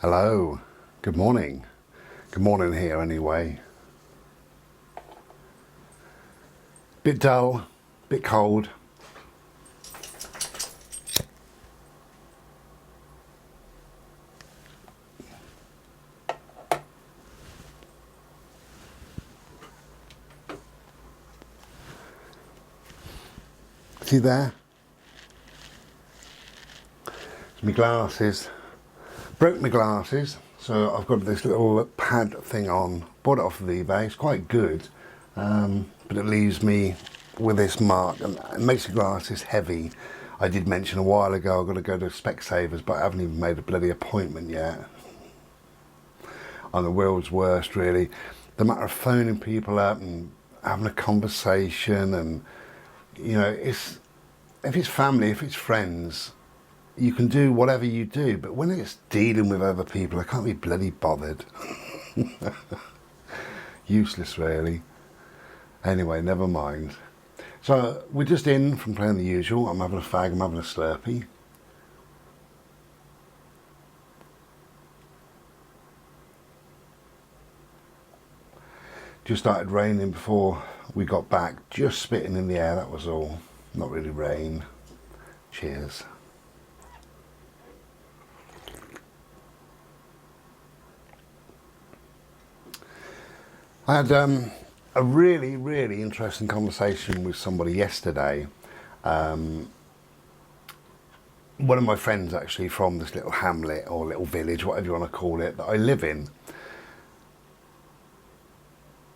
Hello, good morning. Good morning here anyway. Bit dull, bit cold. See there? My glasses. Broke my glasses, so I've got this little pad thing on. Bought it off of eBay. It's quite good, but it leaves me with this mark and it makes the glasses heavy. I did mention a while ago I've got to go to Specsavers, but I haven't even made a bloody appointment yet. I'm the world's worst, really. The matter of phoning people up and having a conversation, and if it's family, if it's friends, you can do whatever you do, but when it's dealing with other people, I can't be bloody bothered. Useless, really. Anyway, never mind. So we're just in from playing the usual. I'm having a fag, I'm having a Slurpee. Just started raining before we got back, just spitting in the air, that was all. Not really rain. Cheers. I had a really, really interesting conversation with somebody yesterday. One of my friends actually from this little hamlet or little village, whatever you want to call it, that I live in.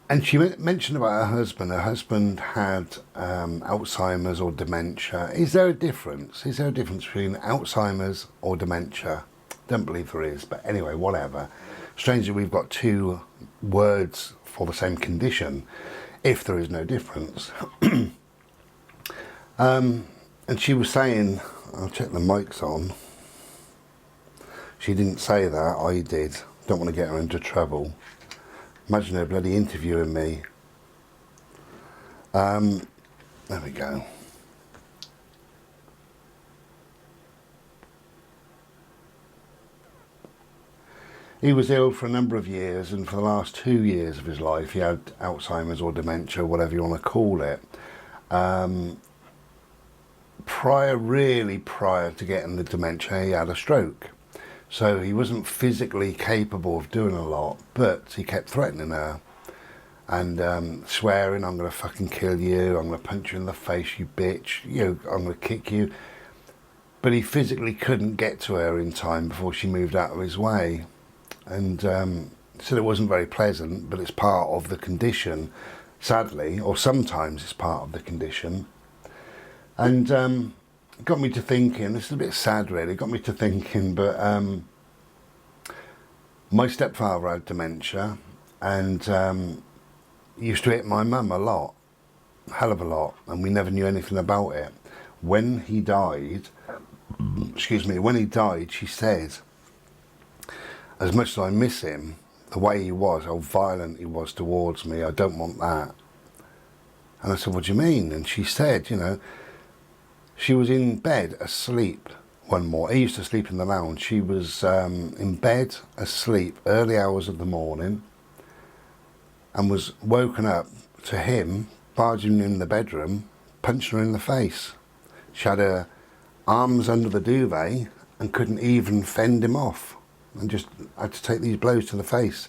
And she mentioned about her husband. Her husband had Alzheimer's or dementia. Is there a difference? Is there a difference between Alzheimer's or dementia? Don't believe there is, but anyway, whatever. Strangely, we've got two words for the same condition, if there is no difference. And she was saying, I'll check the mics on. She didn't say that, I did. Don't want to get her into trouble. Imagine her bloody interviewing me. There we go. He was ill for a number of years, and for the last 2 years of his life he had Alzheimer's or dementia, whatever you want to call it. Prior to getting the dementia, he had a stroke. So he wasn't physically capable of doing a lot, but he kept threatening her and swearing, I'm going to fucking kill you, I'm going to punch you in the face, you bitch, I'm going to kick you. But he physically couldn't get to her in time before she moved out of his way. And said it wasn't very pleasant, but it's part of the condition, sadly, or sometimes it's part of the condition. And got me to thinking, this is a bit sad really, got me to thinking, but my stepfather had dementia and used to hit my mum a lot, hell of a lot, and we never knew anything about it. When he died, she said, as much as I miss him, the way he was, how violent he was towards me, I don't want that. And I said, what do you mean? And she said, she was in bed asleep one morning. He used to sleep in the lounge. She was in bed asleep early hours of the morning and was woken up to him barging in the bedroom, punching her in the face. She had her arms under the duvet and couldn't even fend him off, and just had to take these blows to the face.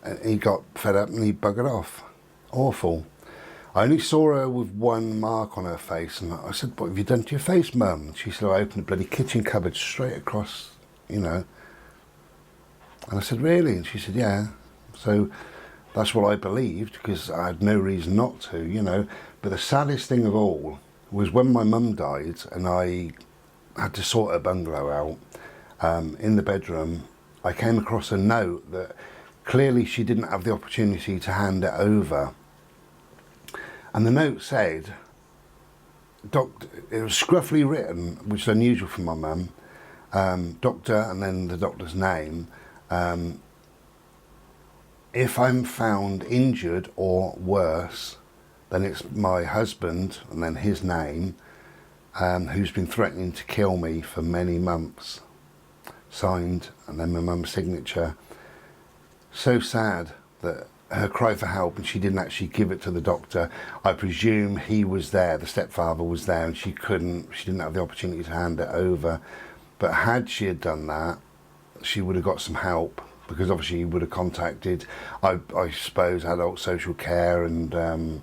And he got fed up and he buggered off. Awful. I only saw her with one mark on her face, and I said, what have you done to your face, Mum? She said, I opened the bloody kitchen cupboard straight across, And I said, really? And she said, yeah. So that's what I believed, because I had no reason not to, But the saddest thing of all was when my mum died and I had to sort her bungalow out. In the bedroom, I came across a note that clearly she didn't have the opportunity to hand it over. And the note said, it was scruffily written, which is unusual for my mum, doctor, and then the doctor's name. If I'm found injured or worse, then it's my husband, and then his name, who's been threatening to kill me for many months. signed, and then my mum's signature. So sad that her cry for help, and she didn't actually give it to the doctor. I presume he was there, the stepfather was there, and she didn't have the opportunity to hand it over. But had she had done that, she would have got some help, because obviously he would have contacted, I suppose, adult social care, and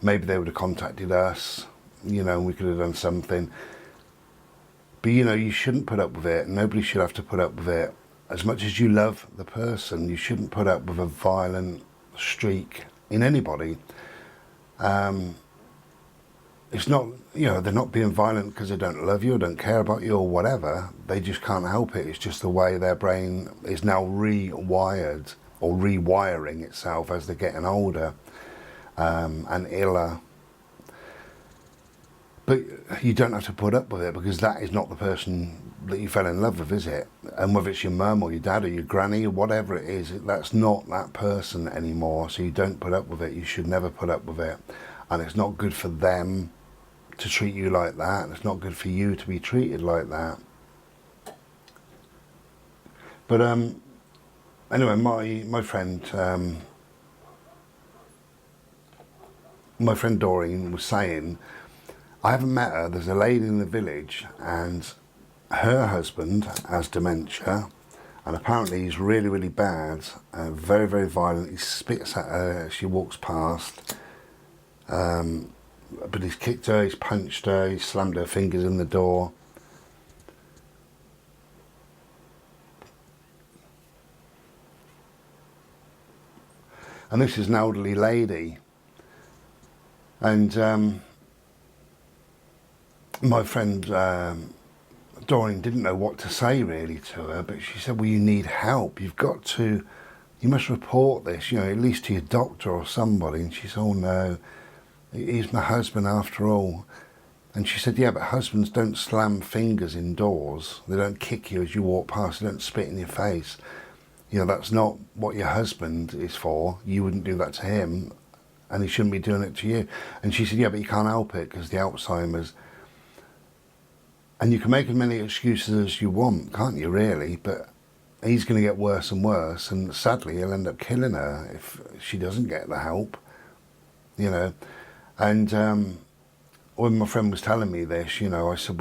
maybe they would have contacted us, you know, and we could have done something. But, you know, you shouldn't put up with it. Nobody should have to put up with it. As much as you love the person, you shouldn't put up with a violent streak in anybody. It's not, you know, they're not being violent because they don't love you or don't care about you or whatever. They just can't help it. It's just the way their brain is now rewired or rewiring itself as they're getting older and iller. But you don't have to put up with it, because that is not the person that you fell in love with, is it? And whether it's your mum or your dad or your granny or whatever it is, that's not that person anymore. So you don't put up with it. You should never put up with it. And it's not good for them to treat you like that. And it's not good for you to be treated like that. But anyway, my friend Doreen was saying, I haven't met her, there's a lady in the village and her husband has dementia, and apparently he's really, really bad, very, very violent. He spits at her as she walks past, but he's kicked her, he's punched her, he's slammed her fingers in the door. And this is an elderly lady, and my friend Doreen didn't know what to say really to her, but she said, well, you need help, you must report this, you know, at least to your doctor or somebody. And she said, oh no, he's my husband after all. And she said, yeah, but husbands don't slam fingers indoors, they don't kick you as you walk past, they don't spit in your face. You know, that's not what your husband is for. You wouldn't do that to him, and he shouldn't be doing it to you. And she said, yeah, but you can't help it because the Alzheimer's. And you can make as many excuses as you want, can't you, really? But he's going to get worse and worse, and sadly he'll end up killing her if she doesn't get the help, you know. And when my friend was telling me this, you know, I said,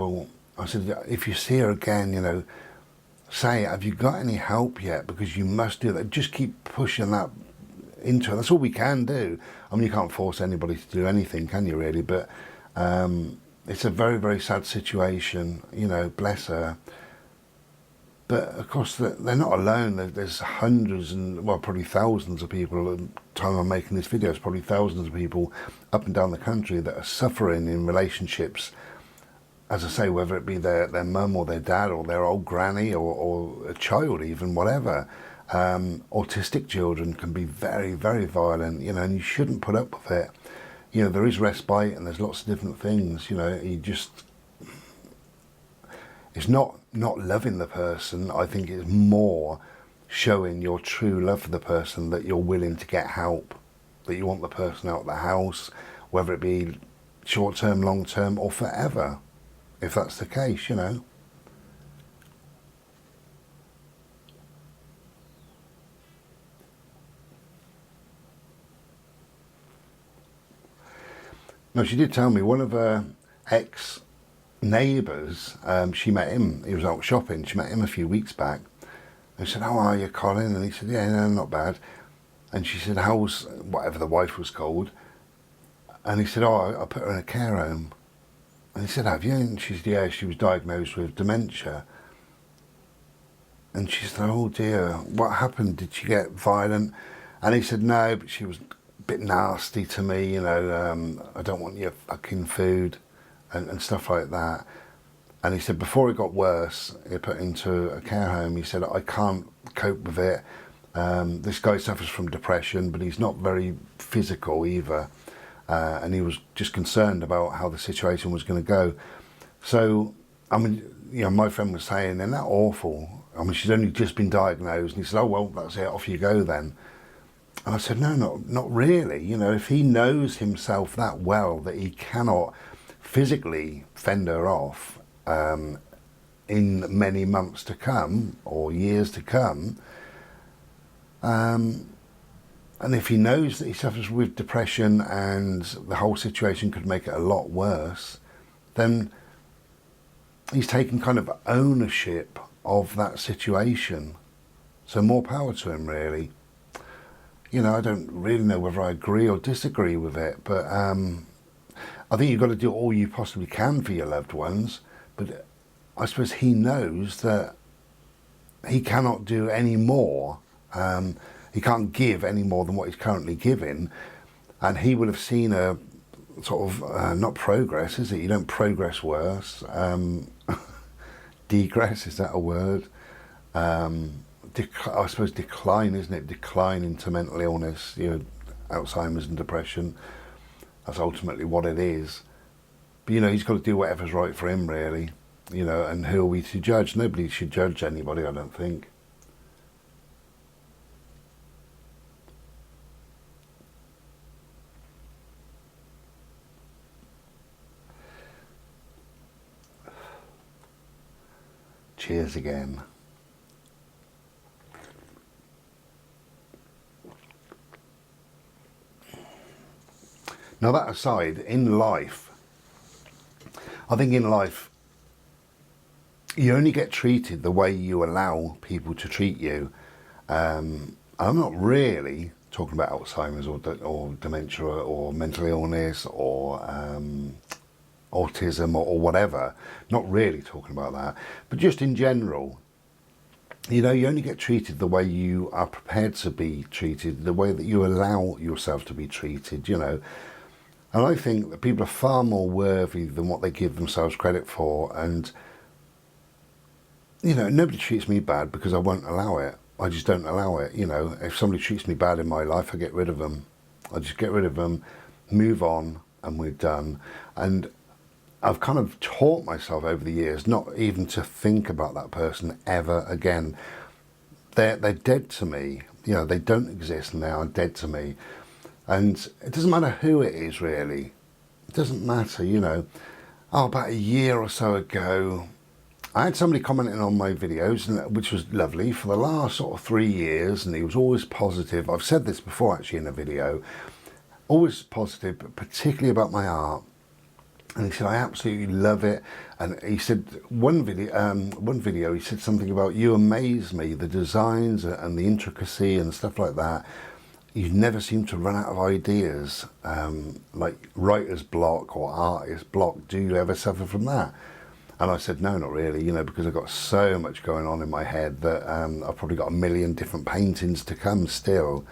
if you see her again, you know, say, have you got any help yet? Because you must do that. Just keep pushing that into her. That's all we can do. I mean, you can't force anybody to do anything, can you, really? But it's a very, very sad situation, you know, bless her. But of course, they're not alone. There's hundreds and, well, probably thousands of people, at the time I'm making this video, it's probably thousands of people up and down the country that are suffering in relationships, as I say, whether it be their mum or their dad or their old granny or a child even, whatever. Autistic children can be very, very violent, you know, and you shouldn't put up with it. You know, there is respite and there's lots of different things, you know, it's not loving the person. I think it's more showing your true love for the person, that you're willing to get help, that you want the person out of the house, whether it be short term, long term, or forever, if that's the case, you know. No, she did tell me one of her ex-neighbours, she met him, he was out shopping, she met him a few weeks back, and she said, how are you, Colin? And he said, yeah, no, not bad. And she said, how's, whatever the wife was called? And he said, oh, I put her in a care home. And he said, have you? And she said, yeah, she was diagnosed with dementia. And she said, oh dear, what happened? Did she get violent? And he said, no, but she was a bit nasty to me, you know, I don't want your fucking food and stuff like that. And he said, before it got worse, he put into a care home, he said, I can't cope with it. This guy suffers from depression, but he's not very physical either. And he was just concerned about how the situation was going to go. So, I mean, you know, my friend was saying, isn't that awful? I mean, she's only just been diagnosed. And he said, oh, well, that's it, off you go then. And I said, no, not really. You know, if he knows himself that well that he cannot physically fend her off, in many months to come or years to come. And if he knows that he suffers with depression and the whole situation could make it a lot worse, then he's taken kind of ownership of that situation. So more power to him, really. You know, I don't really know whether I agree or disagree with it, but I think you've got to do all you possibly can for your loved ones. But I suppose he knows that he cannot do any more. He can't give any more than what he's currently giving. And he would have seen a sort of, not progress, is it? You don't progress worse. Degress, is that a word? I suppose decline, isn't it? Decline into mental illness, you know, Alzheimer's and depression. That's ultimately what it is. But, you know, he's got to do whatever's right for him, really. You know, and who are we to judge? Nobody should judge anybody, I don't think. Cheers again. Now, that aside, in life, I think in life, you only get treated the way you allow people to treat you. I'm not really talking about Alzheimer's or dementia or mental illness or autism or whatever. Not really talking about that. But just in general, you know, you only get treated the way you are prepared to be treated, the way that you allow yourself to be treated, you know. And I think that people are far more worthy than what they give themselves credit for. And, you know, nobody treats me bad because I won't allow it. I just don't allow it. You know, if somebody treats me bad in my life, I get rid of them. I just get rid of them, move on, and we're done. And I've kind of taught myself over the years not even to think about that person ever again. They're dead to me. You know, they don't exist and they are dead to me. And it doesn't matter who it is, really. It doesn't matter, you know. Oh, about a year or so ago, I had somebody commenting on my videos, which was lovely, for the last sort of 3 years, and he was always positive. I've said this before, actually, in a video. Always positive, but particularly about my art. And he said, I absolutely love it. And he said, one video, he said something about, you amaze me, the designs and the intricacy and stuff like that. You never seem to run out of ideas, like writer's block or artist block. Do you ever suffer from that? And I said, no, not really, you know, because I've got so much going on in my head that I've probably got a million different paintings to come still.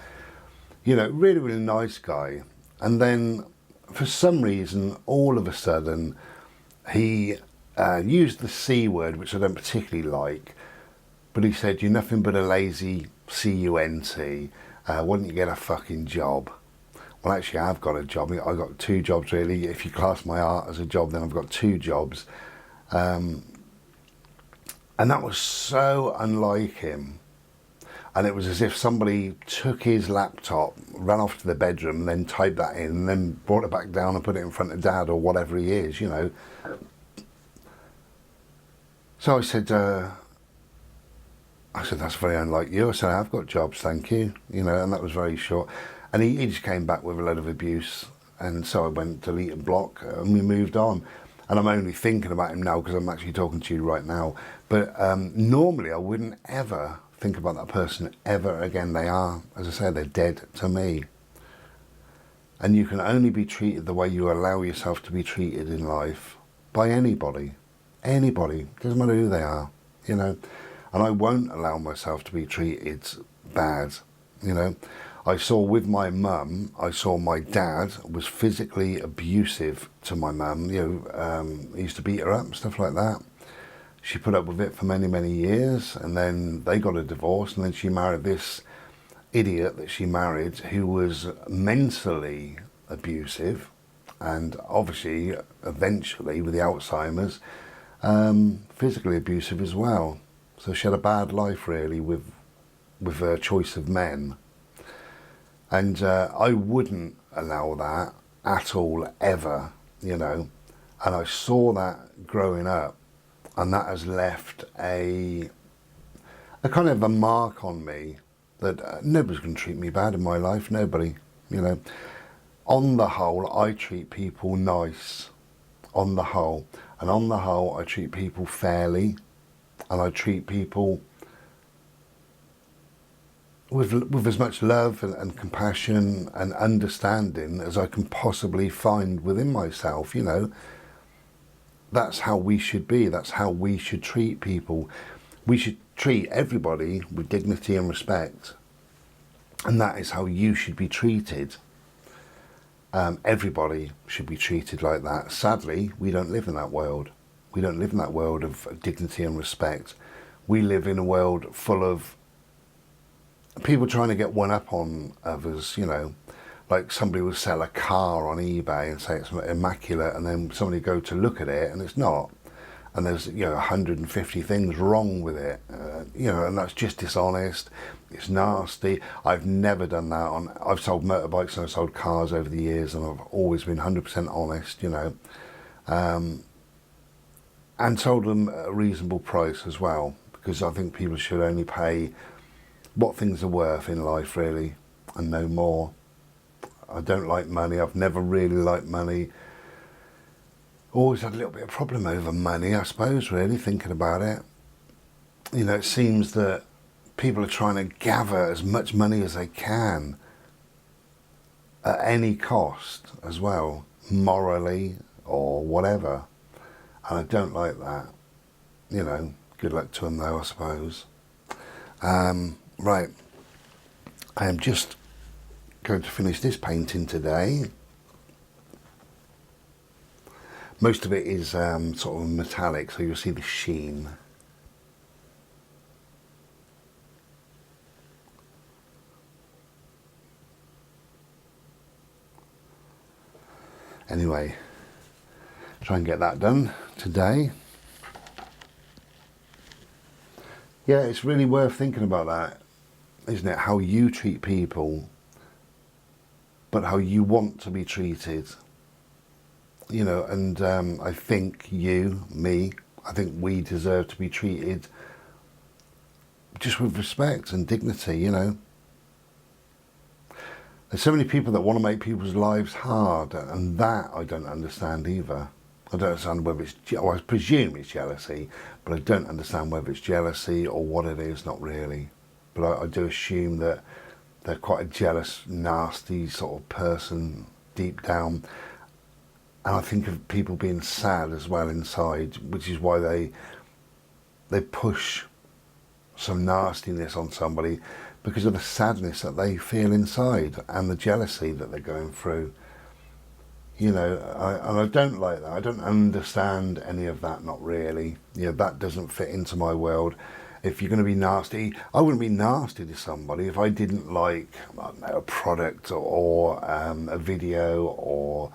You know, really, really nice guy. And then for some reason, all of a sudden, he used the C word, which I don't particularly like, but he said, you're nothing but a lazy cunt. Why don't you get a fucking job? Well, actually, I've got a job. I've got 2 jobs, really. If you class my art as a job, then I've got 2 jobs. And that was so unlike him. And it was as if somebody took his laptop, ran off to the bedroom, and then typed that in, and then brought it back down and put it in front of Dad or whatever he is, you know. So I said, that's very unlike you. I said, I've got jobs, thank you. You know, and that was very short. And he just came back with a load of abuse. And so I went delete and block, and we moved on. And I'm only thinking about him now because I'm actually talking to you right now. But normally I wouldn't ever think about that person ever again. They are, as I say, they're dead to me. And you can only be treated the way you allow yourself to be treated in life by anybody. Anybody. Doesn't matter who they are, you know. And I won't allow myself to be treated bad, you know. I saw with my mum, I saw my dad was physically abusive to my mum. You know, he used to beat her up, stuff like that. She put up with it for many, many years, and then they got a divorce, and then she married this idiot that she married who was mentally abusive, and obviously, eventually, with the Alzheimer's, physically abusive as well. So she had a bad life, really, with her choice of men. And I wouldn't allow that at all, ever, you know. And I saw that growing up. And that has left a kind of a mark on me that nobody's going to treat me bad in my life, nobody, you know. On the whole, I treat people nice, on the whole. And on the whole, I treat people fairly, and I treat people with as much love and compassion and understanding as I can possibly find within myself, you know. That's how we should be, that's how we should treat people. We should treat everybody with dignity and respect, and that is how you should be treated. Everybody should be treated like that. Sadly, we don't live in that world. We don't live in that world of dignity and respect. We live in a world full of people trying to get one up on others, you know. Like somebody will sell a car on eBay and say it's immaculate, and then somebody go to look at it and it's not. And there's, you know, 150 things wrong with it, you know, and that's just dishonest. It's nasty. I've never done that. I've sold motorbikes and I've sold cars over the years, and I've always been 100% honest, you know, and sold them at a reasonable price as well, because I think people should only pay what things are worth in life, really, and no more. I don't like money. I've never really liked money. Always had a little bit of problem over money, I suppose, really, thinking about it. You know, it seems that people are trying to gather as much money as they can at any cost as well, morally or whatever. And I don't like that. You know, good luck to them though, I suppose. Right, I am just going to finish this painting today. Most of it is sort of metallic, so you'll see the sheen. Anyway, try and get that done today. Yeah, it's really worth thinking about that, isn't it? How you treat people, but how you want to be treated. You know, and I think I think we deserve to be treated just with respect and dignity, you know. There's so many people that want to make people's lives hard, and that I don't understand either. I don't understand whether it's, well, I presume it's jealousy, but I don't understand whether it's jealousy or what it is, not really. But I do assume that they're quite a jealous, nasty sort of person deep down. And I think of people being sad as well inside, which is why they push some nastiness on somebody, because of the sadness that they feel inside and the jealousy that they're going through. You know, and I don't like that. I don't understand any of that, not really. You know, that doesn't fit into my world. If you're going to be nasty, I wouldn't be nasty to somebody if I didn't like, I don't know, a product or a video or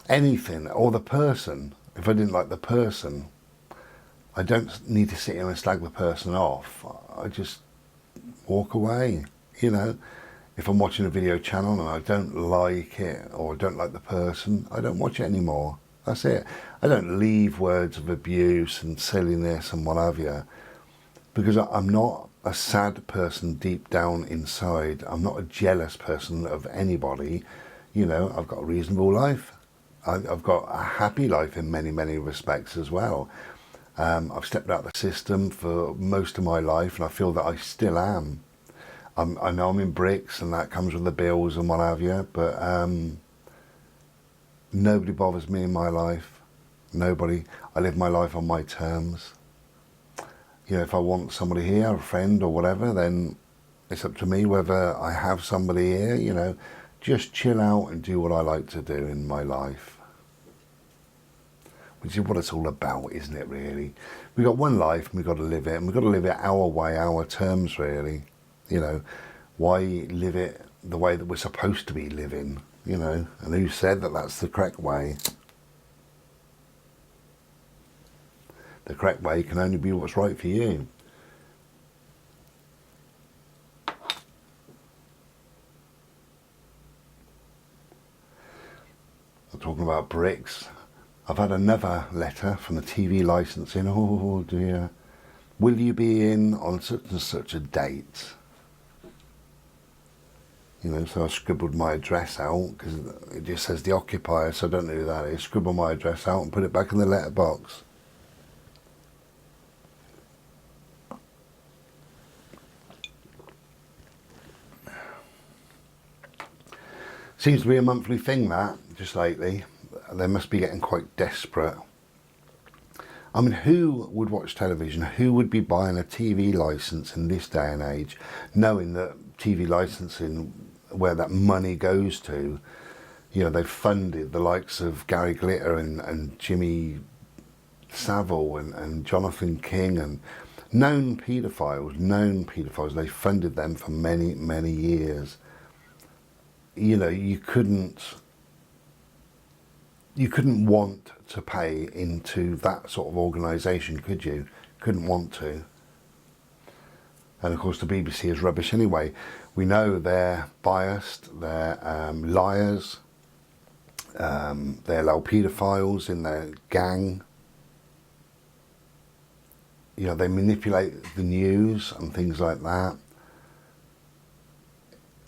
anything, or the person. If I didn't like the person, I don't need to sit here and slag the person off. I just walk away, you know. If I'm watching a video channel and I don't like it or I don't like the person, I don't watch it anymore. That's it. I don't leave words of abuse and silliness and what have you, because I'm not a sad person deep down inside. I'm not a jealous person of anybody. You know, I've got a reasonable life. I've got a happy life in many, many respects as well. I've stepped out of the system for most of my life, and I feel that I still am. I know I'm in bricks, and that comes with the bills and what have you, but nobody bothers me in my life. Nobody. I live my life on my terms. You know, if I want somebody here, a friend or whatever, then it's up to me whether I have somebody here, you know. Just chill out and do what I like to do in my life. Which is what it's all about, isn't it, really? We've got one life and we've got to live it, and we've got to live it our way, our terms, really. You know, why live it the way that we're supposed to be living, you know? And who said that that's the correct way? The correct way can only be what's right for you. I'm talking about bricks. I've had another letter from the TV licensing. Oh dear. Will you be in on such and such a date? You know, so I scribbled my address out because it just says the occupier, so I don't know who that is. Scribble my address out and put it back in the letterbox. Seems to be a monthly thing, that, just lately. They must be getting quite desperate. I mean, who would watch television? Who would be buying a TV licence in this day and age, knowing that TV licensing, where that money goes to, you know, they've funded the likes of Gary Glitter and Jimmy Savile and Jonathan King and known paedophiles, they funded them for many, many years. You know, you couldn't want to pay into that sort of organisation, could you? Couldn't want to. And of course the BBC is rubbish anyway. We know they're biased, they're liars, they allow paedophiles in their gang. You know, they manipulate the news and things like that.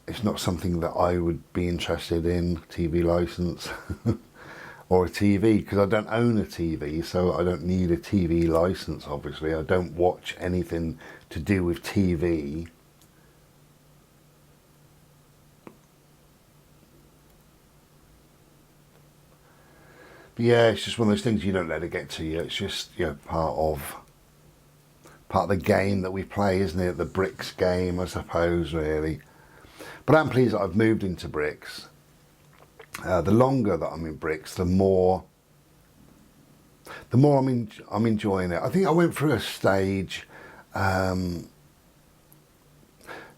It's not something that I would be interested in, TV licence or a TV, because I don't own a TV, so I don't need a TV licence, obviously. I don't watch anything to do with TV. But yeah, it's just one of those things, you don't let it get to you. It's just, you know, part of the game that we play, isn't it? The bricks game, I suppose, really. But I'm pleased that I've moved into bricks. The longer that I'm in bricks, the more I'm enjoying it. I think I went through a stage, not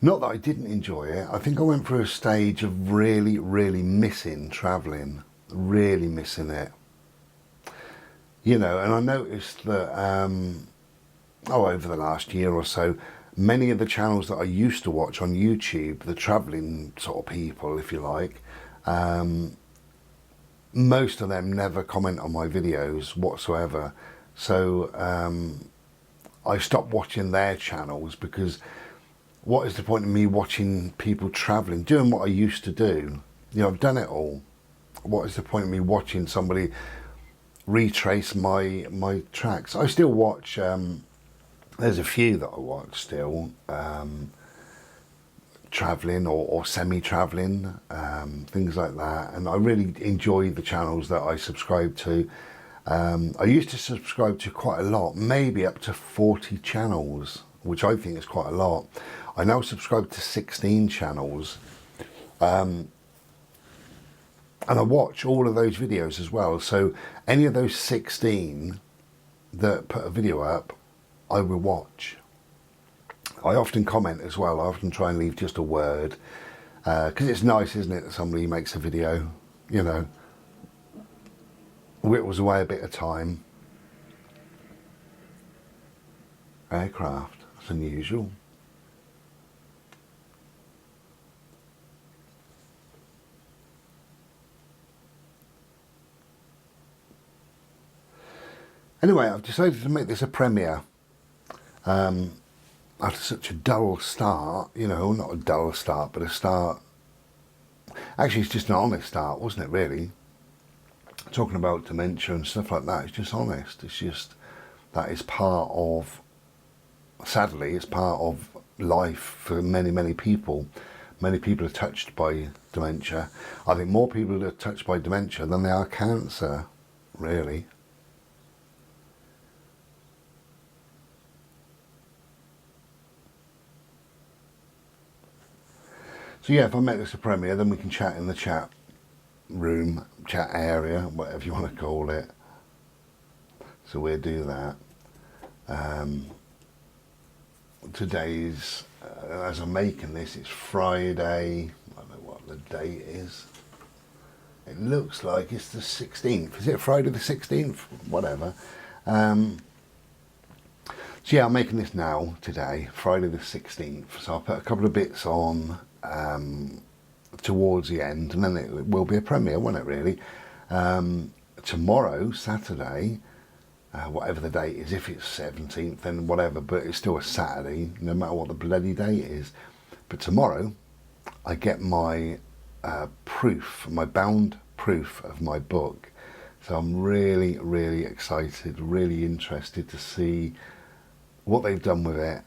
that I didn't enjoy it, I think I went through a stage of really, really missing travelling, really missing it. You know, and I noticed that, over the last year or so, many of the channels that I used to watch on YouTube, the travelling sort of people, if you like, most of them never comment on my videos whatsoever. So I stopped watching their channels, because what is the point of me watching people travelling, doing what I used to do? You know, I've done it all. What is the point of me watching somebody retrace my tracks? I still watch... there's a few that I watch still, travelling or semi-travelling, things like that, and I really enjoy the channels that I subscribe to. I used to subscribe to quite a lot, maybe up to 40 channels, which I think is quite a lot. I now subscribe to 16 channels, and I watch all of those videos as well. So any of those 16 that put a video up, I will watch. I often comment as well. I often try and leave just a word, because it's nice, isn't it, that somebody makes a video, you know, whittles away a bit of time. Aircraft, that's unusual. Anyway, I've decided to make this a premiere. After such a dull start, you know, not a dull start, but a start, actually it's just an honest start, wasn't it, really? Talking about dementia and stuff like that, it's just honest. It's just, that is part of, sadly, it's part of life for many, many people. Many people are touched by dementia. I think more people are touched by dementia than they are cancer, really. So yeah, if I make this a premiere, then we can chat in the chat room, chat area, whatever you want to call it. So we'll do that. Today's, as I'm making this, it's Friday. I don't know what the date is. It looks like it's the 16th. Is it Friday the 16th? Whatever. So yeah, I'm making this now, today, Friday the 16th. So I'll put a couple of bits on towards the end, and then it will be a premiere, won't it, really? tomorrow, Saturday, whatever the date is, if it's 17th, then whatever, but it's still a Saturday, no matter what the bloody date is. But tomorrow, I get my proof, my bound proof of my book. So I'm really, really excited, really interested to see what they've done with it.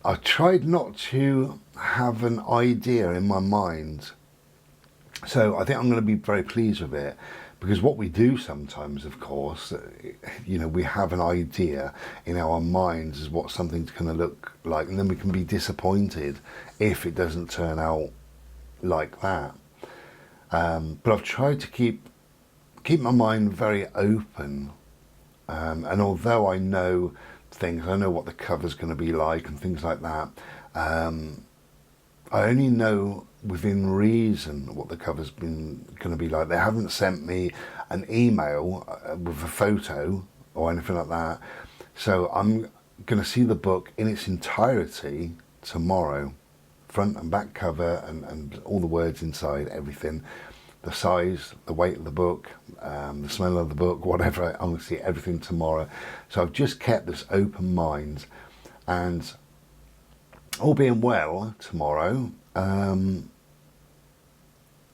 I tried not to have an idea in my mind. So I think I'm going to be very pleased with it, because what we do sometimes, of course, you know, we have an idea in our minds as what something's going to look like, and then we can be disappointed if it doesn't turn out like that. But I've tried to keep my mind very open, and although I know things, I know what the cover's going to be like and things like that, I only know within reason what the cover's been going to be like. They haven't sent me an email with a photo or anything like that. So I'm going to see the book in its entirety tomorrow. Front and back cover and all the words inside, everything. The size, the weight of the book, the smell of the book, whatever. I'm going to see everything tomorrow. So I've just kept this open mind, and all being well tomorrow,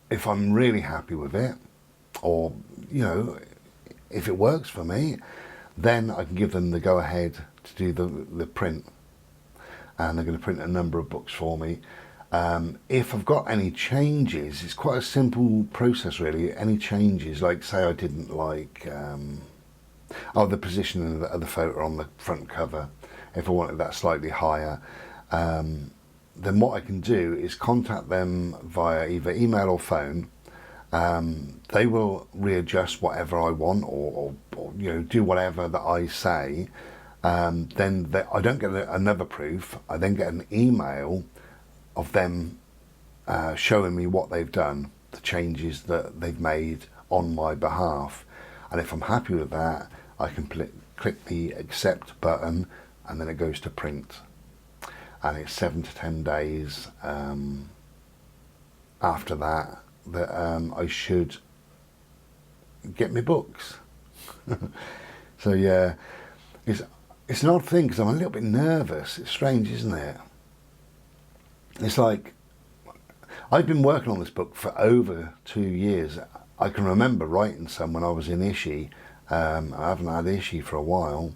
if I'm really happy with it, or, you know, if it works for me, then I can give them the go ahead to do the print, and they're going to print a number of books for me. If I've got any changes, it's quite a simple process really. Any changes, like say I didn't like the position of the photo on the front cover, if I wanted that slightly higher, then what I can do is contact them via either email or phone. They will readjust whatever I want, or you know, do whatever that I say. Then I don't get another proof. I then get an email of them showing me what they've done, the changes that they've made on my behalf. And if I'm happy with that, I can click the accept button, and then it goes to print. And it's 7 to 10 days after that I should get my books. So yeah, it's an odd thing, because I'm a little bit nervous. It's strange, isn't it? It's like, I've been working on this book for over 2 years. I can remember writing some when I was in Ishii. I haven't had Ishii for a while.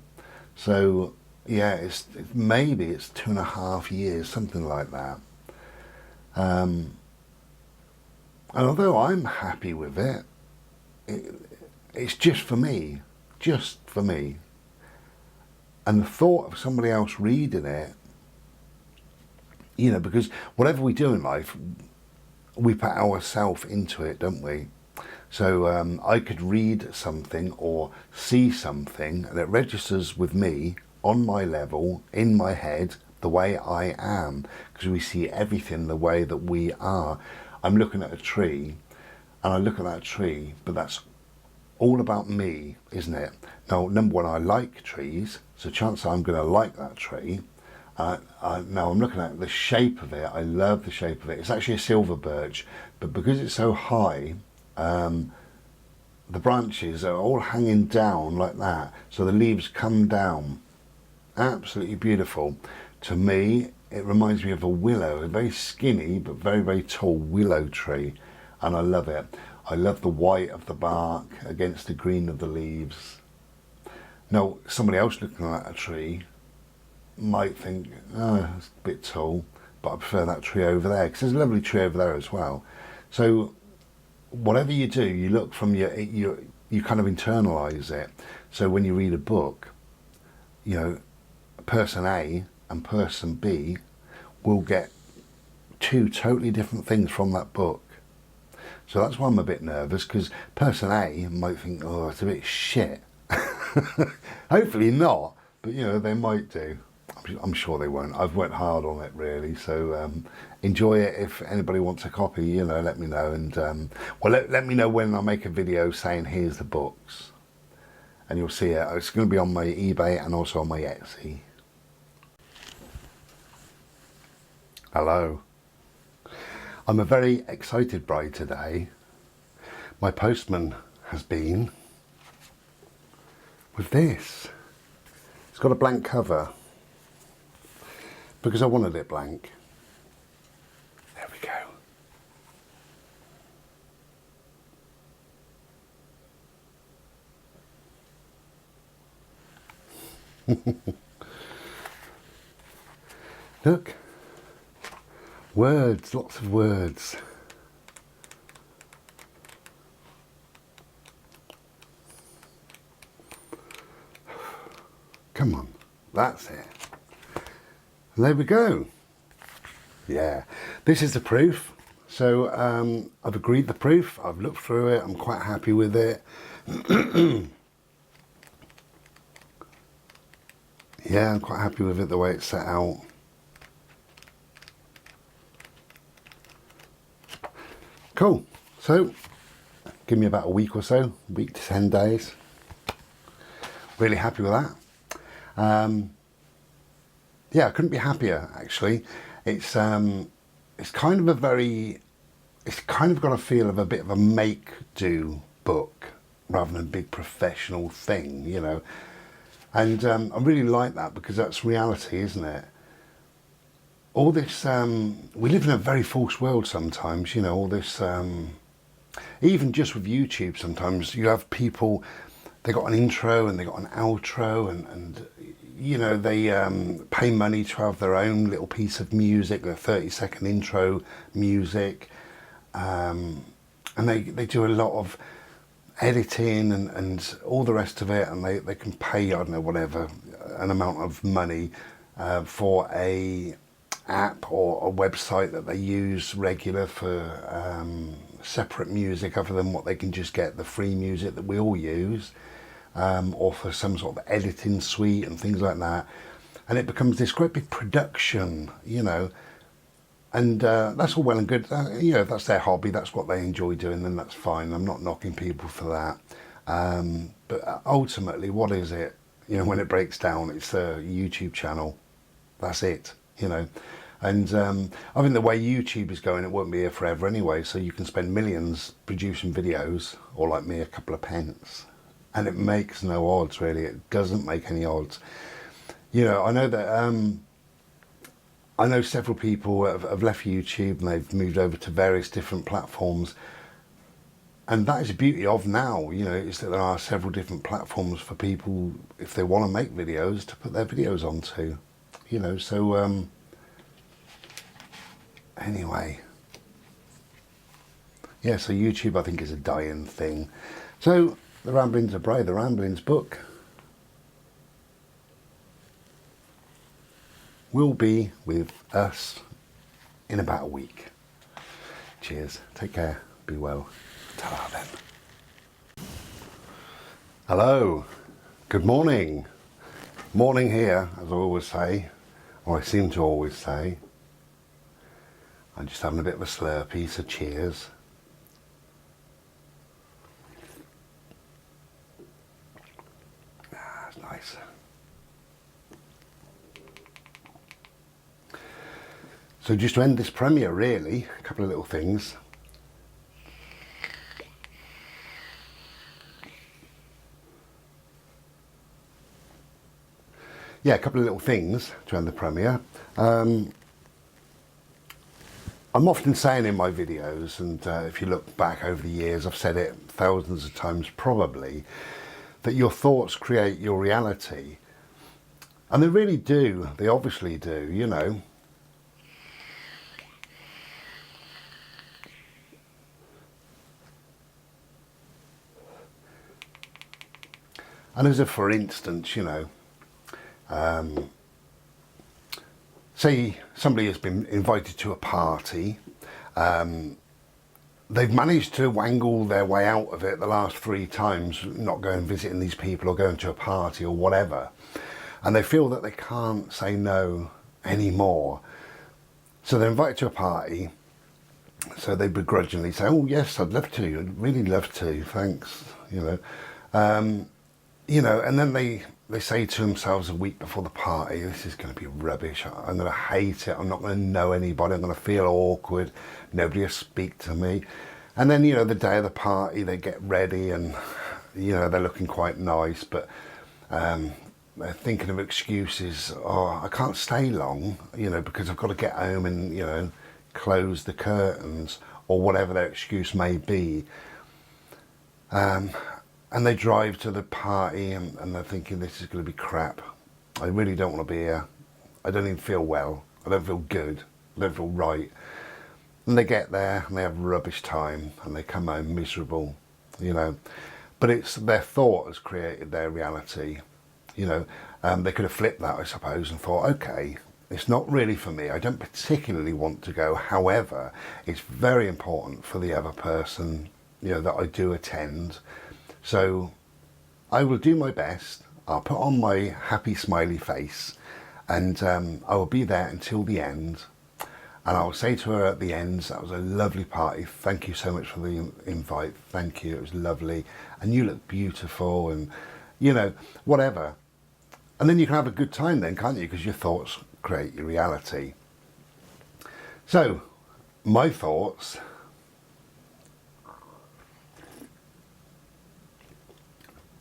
So yeah, maybe it's 2.5 years, something like that. And although I'm happy with it, it's just for me. And the thought of somebody else reading it, you know, because whatever we do in life, we put ourselves into it, don't we? So I could read something or see something, and it registers with me on my level, in my head, the way I am, because we see everything the way that we are. I'm looking at a tree, and I look at that tree, but that's all about me, isn't it? Now, number one, I like trees, so chances are I'm going to like that tree. Now I'm looking at the shape of it. I love the shape of it. It's actually a silver birch, but because it's so high, the branches are all hanging down like that, so the leaves come down. Absolutely beautiful. To me, it reminds me of a willow, a very skinny but very, very tall willow tree, and I love it. I love the white of the bark against the green of the leaves. Now, somebody else looking at a tree might think, oh, it's a bit tall, but I prefer that tree over there, because there's a lovely tree over there as well. So whatever you do, you look from you kind of internalize it. So when you read a book, you know, person A and person B will get two totally different things from that book. So that's why I'm a bit nervous, because person A might think, oh, it's a bit shit. Hopefully not, but you know, they might do. I'm sure they won't. I've worked hard on it really, so enjoy it. If anybody wants a copy, you know, let me know, and well, let me know when I make a video saying here's the books, and you'll see it. It's going to be on my eBay and also on my Etsy. Hello. I'm a very excited bride today, my postman has been with this. It's got a blank cover because I wanted it blank. There we go. Look, words, lots of words. Come on, that's it. And there we go. Yeah, this is the proof. So I've agreed the proof, I've looked through it, I'm quite happy with it. Yeah, I'm quite happy with it the way it's set out. Cool. So, give me about a week or so, a week to 10 days. Really happy with that. Yeah, I couldn't be happier actually. It's kind of a very, it's kind of got a feel of a bit of a make-do book rather than a big professional thing, you know. And I really like that because that's reality, isn't it? All this, we live in a very false world sometimes, you know, all this, even just with YouTube sometimes, you have people, they got an intro and they got an outro and you know, they pay money to have their own little piece of music, their 30-second intro music, and they do a lot of editing and all the rest of it, and they can pay, I don't know, whatever, an amount of money for a app or a website that they use regular for separate music other than what they can just get the free music that we all use, or for some sort of editing suite and things like that, and it becomes this great big production, you know. And that's all well and good. You know, if that's their hobby, that's what they enjoy doing, then that's fine. I'm not knocking people for that. But ultimately, what is it? You know, when it breaks down, it's a YouTube channel. That's it, you know. And I think the way YouTube is going, it won't be here forever anyway. So you can spend millions producing videos, or like me, a couple of pence. And it makes no odds, really. It doesn't make any odds. You know, I know that... I know several people have left YouTube and they've moved over to various different platforms, and that is the beauty of now, you know, is that there are several different platforms for people, if they want to make videos, to put their videos onto, you know. So anyway, yeah, so YouTube I think is a dying thing. So the Ramblings of Bray, the Ramblings book, will be with us in about a week. Cheers. Take care. Be well. Ta-ra then. Hello. Good morning. Morning here, as I always say, or I seem to always say. I'm just having a bit of a slurpee, so cheers. Ah, it's nice. So just to end this premiere, really, a couple of little things. Yeah, a couple of little things to end the premiere. I'm often saying in my videos, and if you look back over the years, I've said it thousands of times probably, that your thoughts create your reality. And they really do. They obviously do, you know. And as a for instance, you know, say somebody has been invited to a party, they've managed to wangle their way out of it the last 3 times, not going visiting these people or going to a party or whatever, and they feel that they can't say no anymore. So they're invited to a party, so they begrudgingly say, oh yes, I'd love to, I'd really love to, thanks, you know. You know, and then they say to themselves a week before the party, this is going to be rubbish, I'm going to hate it, I'm not going to know anybody, I'm going to feel awkward, nobody will speak to me. And then, you know, the day of the party, they get ready and, you know, they're looking quite nice, but they're thinking of excuses. Oh, I can't stay long, you know, because I've got to get home and, you know, close the curtains, or whatever their excuse may be. And they drive to the party and they're thinking, this is going to be crap. I really don't want to be here. I don't even feel well. I don't feel good. I don't feel right. And they get there and they have rubbish time and they come home miserable, you know. But it's their thought has created their reality, you know. They could have flipped that, I suppose, and thought, okay, it's not really for me. I don't particularly want to go. However, it's very important for the other person, you know, that I do attend. So I will do my best. I'll put on my happy smiley face and I will be there until the end. And I'll say to her at the end, that was a lovely party. Thank you so much for the invite. Thank you. It was lovely. And you look beautiful and, you know, whatever. And then you can have a good time then, can't you? Because your thoughts create your reality. So, my thoughts.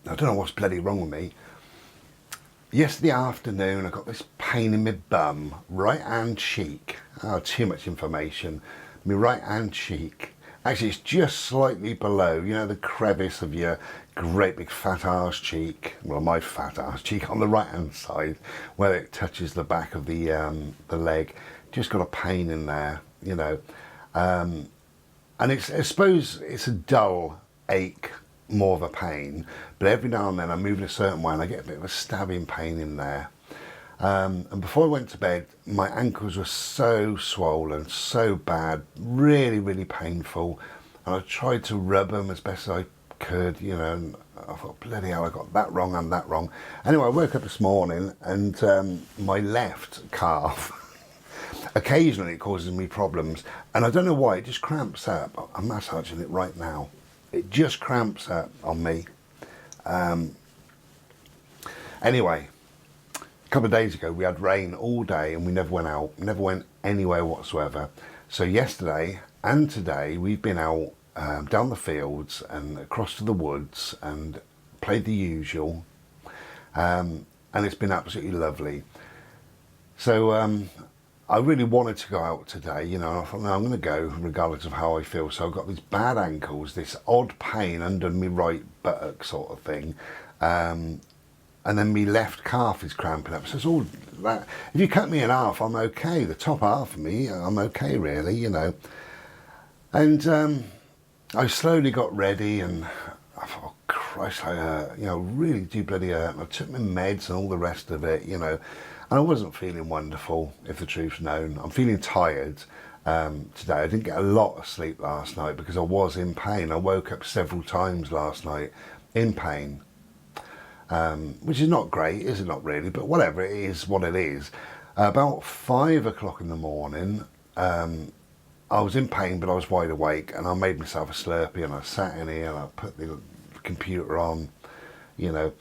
I don't know what's bloody wrong with me. Yesterday afternoon, I got this pain in my bum, right hand cheek. Oh, too much information. My right hand cheek. Actually, it's just slightly below, you know, the crevice of your great big fat arse cheek. Well, my fat arse cheek on the right hand side, where it touches the back of the leg. Just got a pain in there, you know. And it's, I suppose it's a dull ache, more of a pain, but every now and then I move in a certain way and I get a bit of a stabbing pain in there. And before I went to bed, my ankles were so swollen, so bad, really, really painful. And I tried to rub them as best as I could, you know, and I thought, bloody hell, I got that wrong and that wrong. Anyway, I woke up this morning and my left calf, occasionally it causes me problems. And I don't know why, it just cramps up. I'm massaging it right now. It just cramps up on me. Anyway, a couple of days ago we had rain all day and we never went out, never went anywhere whatsoever. So yesterday and today we've been out down the fields and across to the woods and played the usual. And it's been absolutely lovely. So I really wanted to go out today, you know, and I thought, no, I'm going to go regardless of how I feel. So I've got these bad ankles, this odd pain under my right buttock sort of thing. And then my left calf is cramping up. So it's all that. If you cut me in half, I'm okay. The top half of me, I'm okay really, you know. And I slowly got ready and I thought, oh, Christ, I hurt, you know, really do bloody hurt. And I took my meds and all the rest of it, you know. And I wasn't feeling wonderful, if the truth's known. I'm feeling tired today. I didn't get a lot of sleep last night because I was in pain. I woke up several times last night in pain, which is not great, is it not really? But whatever, it is what it is. About 5 o'clock in the morning, I was in pain, but I was wide awake, and I made myself a Slurpee, and I sat in here, and I put the computer on, you know,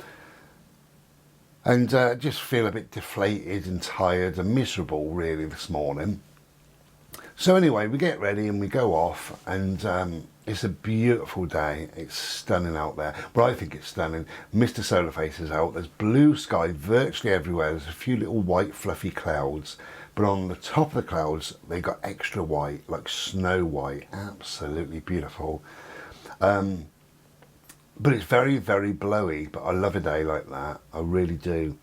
and just feel a bit deflated and tired and miserable really this morning. So anyway, we get ready and we go off, and it's a beautiful day. It's stunning out there. Well, I think it's stunning. Mr. Solarface is out. There's blue sky virtually everywhere. There's a few little white fluffy clouds, but on the top of the clouds they got extra white, like snow white. Absolutely beautiful. But it's very, very blowy, but I love a day like that. I really do.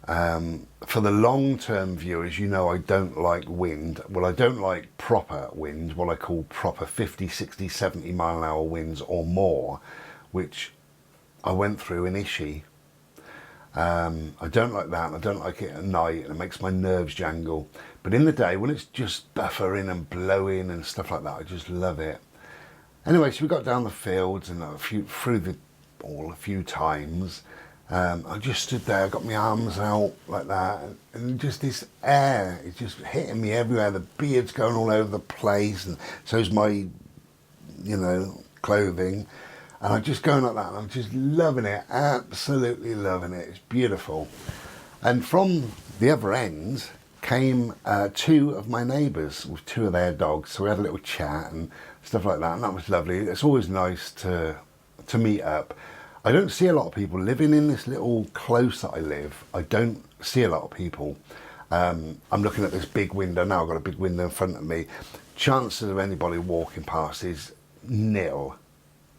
For the long-term viewers, you know I don't like wind. Well, I don't like proper wind, what I call proper 50, 60, 70 mile an hour winds or more, which I went through in Ishi. I don't like that, and I don't like it at night, and it makes my nerves jangle. But in the day, when it's just buffering and blowing and stuff like that, I just love it. Anyway, so we got down the fields and through the ball a few times. I just stood there, got my arms out like that, and just this air is just hitting me everywhere. The beard's going all over the place, and so's my, you know, clothing. And I'm just going like that, and I'm just loving it, absolutely loving it. It's beautiful. And from the other end came 2 of my neighbours with 2 of their dogs. So we had a little chat and stuff like that, and that was lovely. It's always nice to meet up. I don't see a lot of people living in this little close that I live. I don't see a lot of people. I'm looking at this big window now. I've got a big window in front of me. Chances of anybody walking past is nil,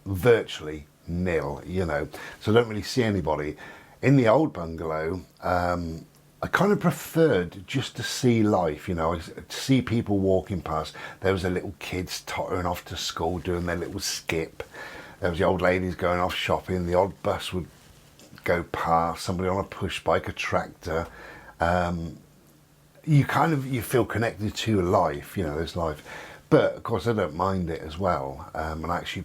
virtually nil, you know. So I don't really see anybody. In the old bungalow, I kind of preferred just to see life, you know, to see people walking past. There was the little kids tottering off to school doing their little skip. There was the old ladies going off shopping. The odd bus would go past, somebody on a push bike, a tractor. You feel connected to life, you know, there's life. But of course I don't mind it as well. And I actually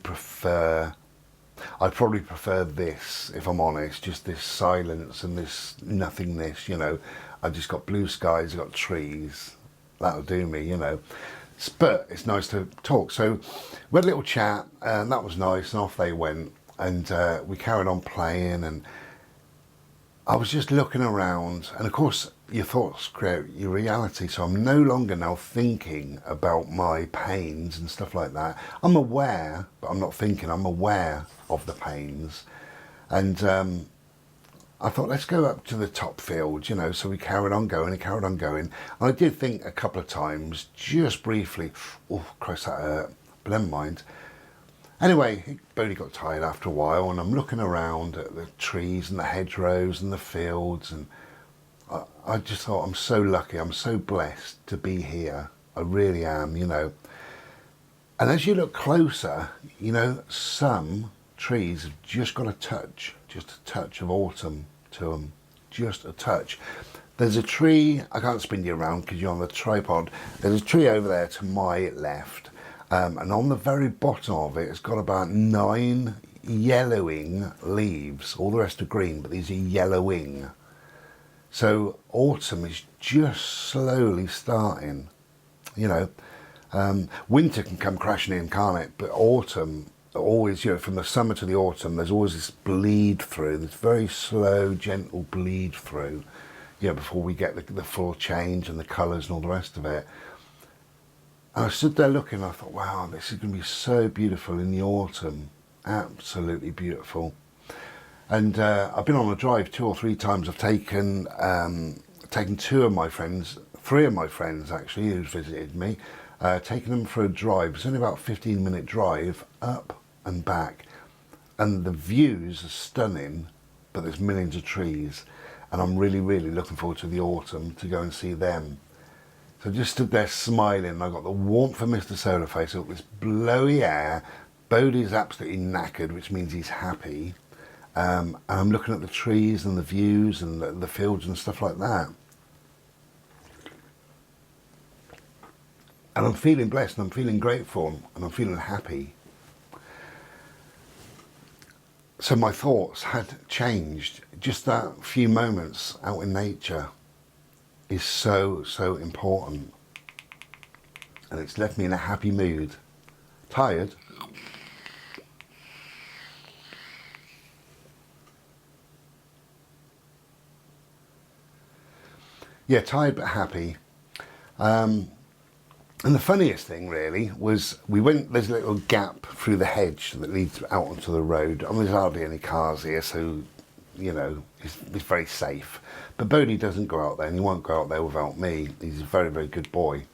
I'd probably prefer this, if I'm honest, just this silence and this nothingness, you know. I've just got blue skies, I've got trees, that'll do me, you know. But it's nice to talk. So we had a little chat, and that was nice, and off they went. And we carried on playing, and I was just looking around, and of course your thoughts create your reality, so I'm no longer now thinking about my pains and stuff like that. I'm aware, but I'm not thinking, I'm aware of the pains. And I thought, let's go up to the top field, you know, so we carried on going and carried on going. And I did think a couple of times, just briefly, oh Christ, that hurt, but never mind. Anyway, Bodie got tired after a while, and I'm looking around at the trees and the hedgerows and the fields, and I just thought, I'm so lucky, I'm so blessed to be here. I really am, you know. And as you look closer, you know, some trees have just got a touch of autumn to them, just a touch. There's a tree, I can't spin you around because you're on the tripod. There's a tree over there to my left, and on the very bottom of it, it's got about 9 yellowing leaves. All the rest are green, but these are yellowing. So autumn is just slowly starting, you know. Winter can come crashing in, can't it? But autumn, always, you know, from the summer to the autumn, there's always this bleed through, this very slow, gentle bleed through, you know, before we get the full change and the colours and all the rest of it. And I stood there looking, I thought, wow, this is going to be so beautiful in the autumn, absolutely beautiful. And I've been on a drive 2 or 3 times. I've taken 3 of my friends actually, who's visited me, taken them for a drive. It's only about a 15-minute drive up and back, and the views are stunning, but there's millions of trees, and I'm really, really looking forward to the autumn to go and see them. So I just stood there smiling, and I got the warmth of Mr. Solarface, I got this blowy air. Bodie's absolutely knackered, which means he's happy. And I'm looking at the trees and the views and the fields and stuff like that. And I'm feeling blessed, and I'm feeling grateful, and I'm feeling happy. So my thoughts had changed. Just that few moments out in nature is so, so important. And it's left me in a happy mood. Tired? Yeah, tired but happy. And the funniest thing really was there's a little gap through the hedge that leads out onto the road. I mean, there's hardly any cars here, so, you know, it's very safe. But Bodie doesn't go out there, and he won't go out there without me. He's a very, very good boy.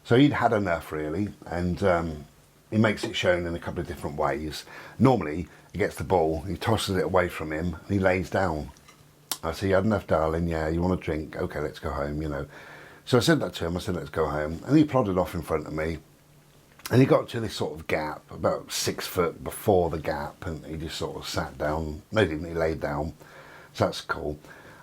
So he'd had enough really, and he makes it shown in a couple of different ways. Normally, he gets the ball, he tosses it away from him, and he lays down. I say, you had enough, darling, yeah, you want a drink? Okay, let's go home, you know. So I said that to him, I said, let's go home. And he plodded off in front of me, and he got to this sort of gap, about 6 foot before the gap, and he just sort of sat down. No, he didn't, he laid down. So that's cool.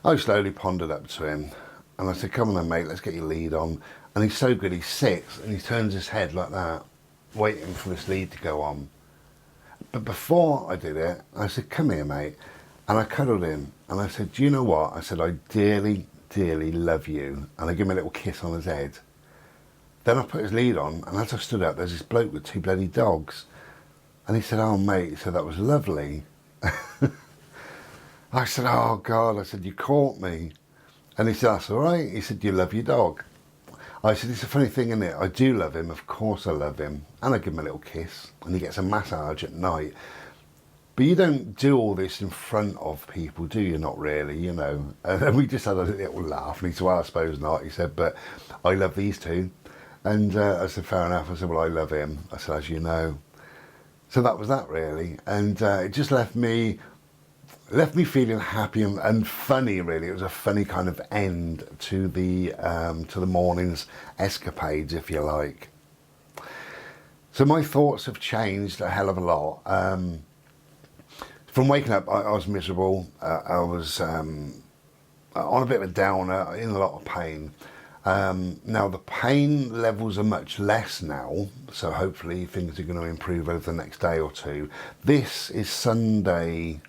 I slowly pondered up to him, and I said, come on then, mate, let's get your lead on. And he's so good, he sits, and he turns his head like that, waiting for this lead to go on. But before I did it, I said, come here, mate. And I cuddled him, and I said, do you know what? I said, I dearly, dearly love you. And I gave him a little kiss on his head. Then I put his lead on, and as I stood up, there's this bloke with 2 bloody dogs. And he said, oh, mate, he said, that was lovely. I said, oh, God, I said, you caught me. And he said, that's all right. He said, you love your dog? I said, it's a funny thing, isn't it? I do love him, of course I love him. And I give him a little kiss, and he gets a massage at night. But you don't do all this in front of people, do you? Not really, you know. And we just had a little laugh, and he said, well, I suppose not. He said, but I love these two. And I said, fair enough. I said, well, I love him. I said, as you know. So that was that, really. And it just left me feeling happy and funny, really. It was a funny kind of end to the morning's escapades, if you like. So my thoughts have changed a hell of a lot. From waking up, I was miserable. I was on a bit of a downer, in a lot of pain. Now the pain levels are much less now, so hopefully things are going to improve over the next day or two. This is Sunday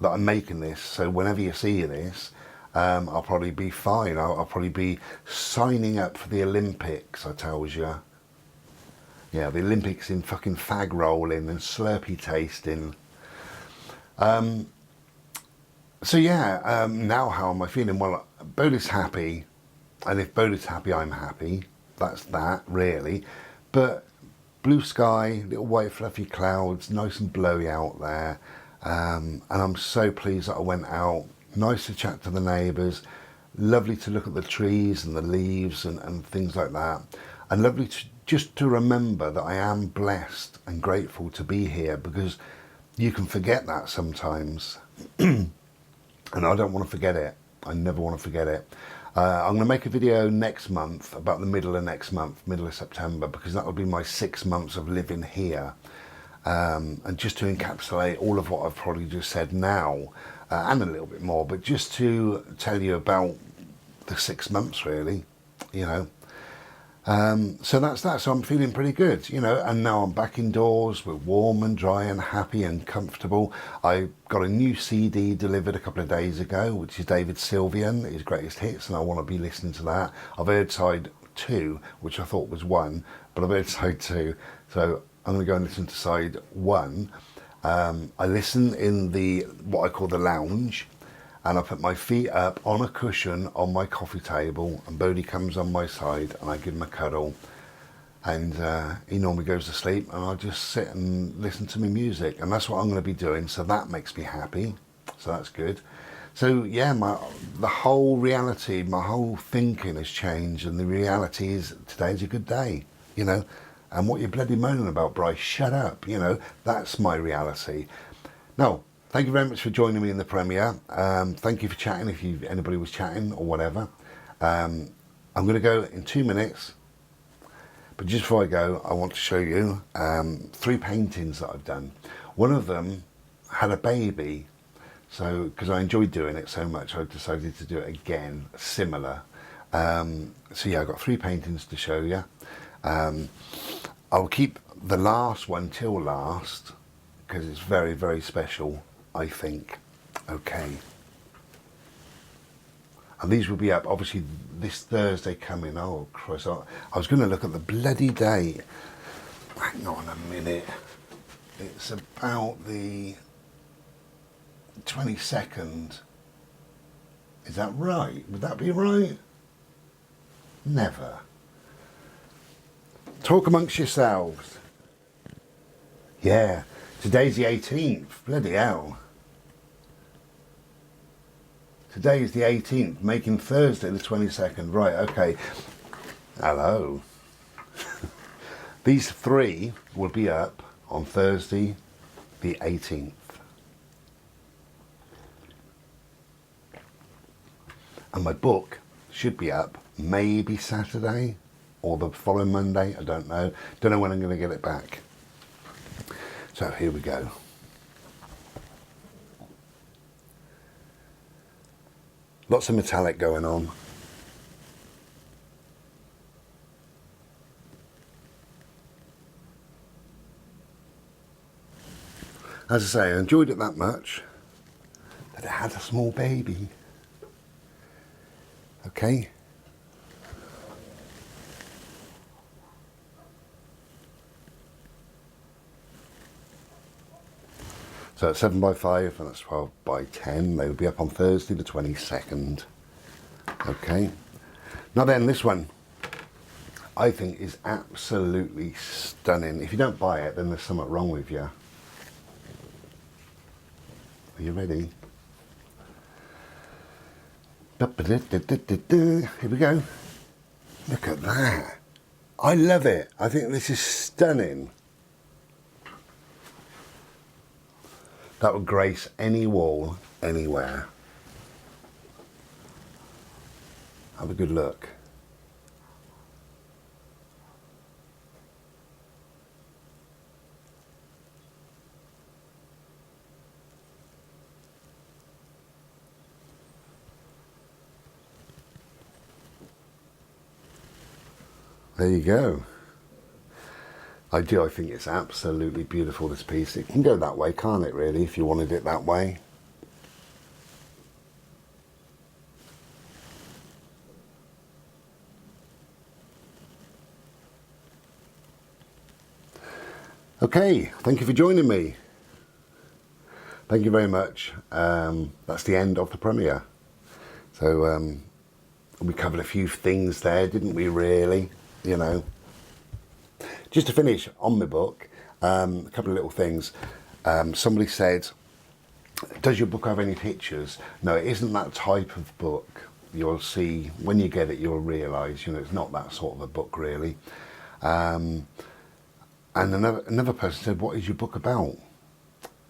that I'm making this, so whenever you see this, I'll probably be fine. I'll probably be signing up for the Olympics, I tells you. Yeah, the Olympics in fucking fag rolling and Slurpee tasting. So yeah, now how am I feeling? Well, Bodhi's happy, and if Bodhi's happy, I'm happy. That's that, really. But blue sky, little white fluffy clouds, nice and blowy out there. And I'm so pleased that I went out. Nice to chat to the neighbours, lovely to look at the trees and the leaves and things like that, and lovely to just to remember that I am blessed and grateful to be here, because you can forget that sometimes. And I don't want to forget it. I never want to forget it. I'm going to make a video next month, about the middle of next month, middle of September, because that will be my 6 months of living here. And just to encapsulate all of what I've probably just said now, and a little bit more, but just to tell you about the 6 months, really, you know. So that's that. So I'm feeling pretty good, you know, and now I'm back indoors. We're warm and dry and happy and comfortable. I got a new CD delivered a couple of days ago, which is David Sylvian, his greatest hits, and I want to be listening to that. I've heard side 2, which I thought was 1, but I've heard side 2, so I'm going to go and listen to side 1. I listen in the what I call the lounge, and I put my feet up on a cushion on my coffee table, and Bodhi comes on my side and I give him a cuddle, and he normally goes to sleep, and I just sit and listen to my music, and that's what I'm going to be doing. So that makes me happy, so that's good. So yeah, the whole reality, my whole thinking has changed, and the reality is today's a good day, you know. And what you're bloody moaning about, Bryce, shut up, you know. That's my reality. Now, thank you very much for joining me in the premiere. Thank you for chatting, if anybody was chatting or whatever. I'm going to go in 2 minutes, but just before I go, I want to show you 3 paintings that I've done. One of them had a baby, so because I enjoyed doing it so much, I decided to do it again, similar. So yeah, I've got 3 paintings to show you. I'll keep the last one till last, because it's very, very special, I think. Okay. And these will be up, obviously, this Thursday coming. Oh, Christ. I was going to look at the bloody date. Hang on a minute. It's about the 22nd. Is that right? Would that be right? Never. Talk amongst yourselves. Yeah, today's the 18th. Bloody hell. Today is the 18th, making Thursday the 22nd. Right, okay. Hello. These 3 will be up on Thursday the 18th. And my book should be up maybe Saturday or the following Monday, I don't know. Don't know when I'm going to get it back. So here we go. Lots of metallic going on. As I say, I enjoyed it that much that it had a small baby. Okay. So it's 7 by 5 and that's 12 by 10. They will be up on Thursday the 22nd. Okay. Now then, this one I think is absolutely stunning. If you don't buy it, then there's something wrong with you. Are you ready? Here we go. Look at that. I love it. I think this is stunning. That would grace any wall, anywhere. Have a good look. There you go. I think it's absolutely beautiful, this piece. It can go that way, can't it, really, if you wanted it that way. Okay, thank you for joining me. Thank you very much. That's the end of the premiere. So we covered a few things there, didn't we, really? You know. Just to finish on my book, a couple of little things. Somebody said, does your book have any pictures? No, it isn't that type of book. You'll see, when you get it, you'll realise, you know, it's not that sort of a book, really. And another person said, what is your book about?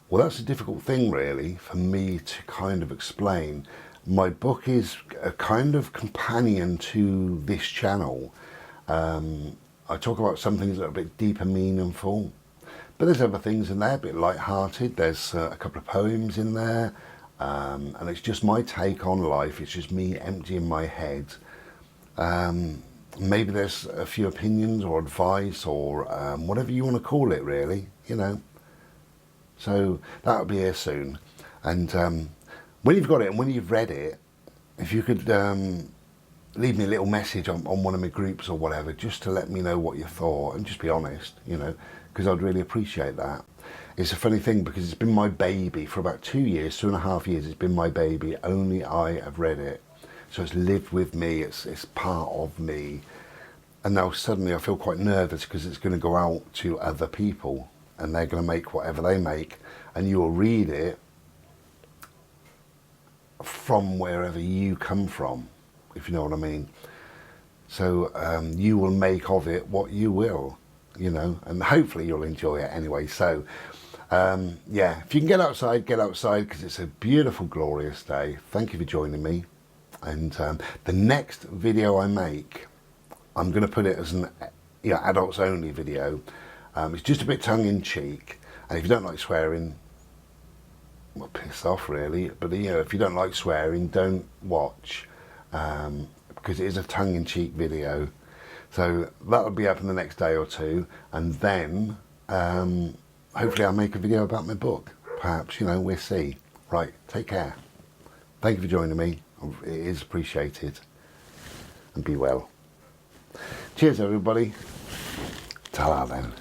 Well, that's a difficult thing, really, for me to kind of explain. My book is a kind of companion to this channel. I talk about some things that are a bit deep and meaningful, but there's other things in there, a bit light-hearted. There's a couple of poems in there, and it's just my take on life. It's just me emptying my head. Maybe there's a few opinions or advice or whatever you want to call it, really, you know. So that'll be here soon. And when you've got it and when you've read it, if you could leave me a little message on one of my groups or whatever, just to let me know what you thought, and just be honest, you know, because I'd really appreciate that. It's a funny thing because it's been my baby for about 2 years, 2.5 years. It's been my baby. Only I have read it. So it's lived with me. It's part of me. And now suddenly I feel quite nervous because it's going to go out to other people and they're going to make whatever they make, and you'll read it from wherever you come from, if you know what I mean. So you will make of it what you will, you know, and hopefully you'll enjoy it anyway. So yeah, if you can get outside because it's a beautiful, glorious day. Thank you for joining me. And the next video I make, I'm going to put it as an adults only video. It's just a bit tongue-in-cheek, and if you don't like swearing, well, piss off, really. But you know, if you don't like swearing, don't watch, because it is a tongue-in-cheek video. So that'll be up in the next day or two, and then hopefully I'll make a video about my book. Perhaps, you know, we'll see. Right, take care. Thank you for joining me. It is appreciated. And be well. Cheers, everybody. Ta-ra then.